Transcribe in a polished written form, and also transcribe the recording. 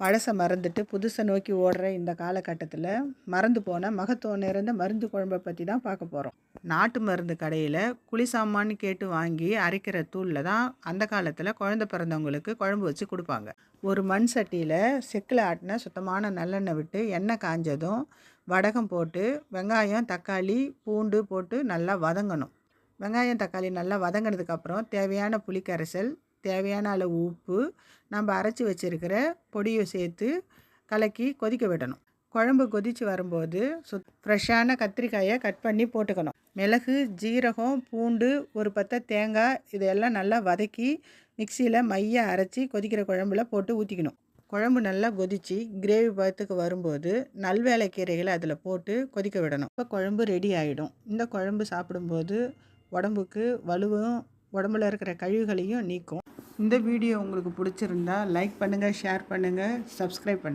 பழசை மறந்துட்டு புதுசை நோக்கி ஓடுற இந்த காலகட்டத்தில் மறந்து போன மகத்துவம் நிறைந்த மருந்து குழம்பை பற்றி தான் பார்க்க போகிறோம். நாட்டு மருந்து கடையில் குளிசாமான்னு கேட்டு வாங்கி அரைக்கிற தூளில் தான் அந்த காலத்தில் குழந்தை பிறந்தவங்களுக்கு குழம்பு வச்சு கொடுப்பாங்க. ஒரு மண் சட்டியில் செக்கில் ஆட்டின சுத்தமான நல்லெண்ணெய் விட்டு எண்ணெய் காஞ்சதும் வடகம் போட்டு வெங்காயம் தக்காளி பூண்டு போட்டு நல்லா வதங்கணும். வெங்காயம் தக்காளி நல்லா வதங்கினதுக்கப்புறம் தேவையான புளிக்கரைசல், தேவையான அளவு உப்பு, நம்ம அரைச்சி வச்சுருக்கிற பொடியை சேர்த்து கலக்கி கொதிக்க விடணும். குழம்பு கொதித்து வரும்போது ஃப்ரெஷ்ஷான கத்திரிக்காயை கட் பண்ணி போட்டுக்கணும். மிளகு, ஜீரகம், பூண்டு, ஒரு பத்தை தேங்காய் இதெல்லாம் நல்லா வதக்கி மிக்சியில் மைய அரைச்சி கொதிக்கிற குழம்புல போட்டு ஊற்றிக்கணும். குழம்பு நல்லா கொதித்து கிரேவி பதத்துக்கு வரும்போது நல்வேலை கீரைகளை அதில் போட்டு கொதிக்க விடணும். இப்போ குழம்பு ரெடி ஆகிடும். இந்த குழம்பு சாப்பிடும்போது உடம்புக்கு வலுவும் உடம்புல இருக்கிற கழிவுகளையும் நீக்கும். இந்த வீடியோ உங்களுக்கு பிடிச்சிருந்தா லைக் பண்ணுங்கள், ஷேர் பண்ணுங்கள், சப்ஸ்கிரைப் பண்ணுங்கள்.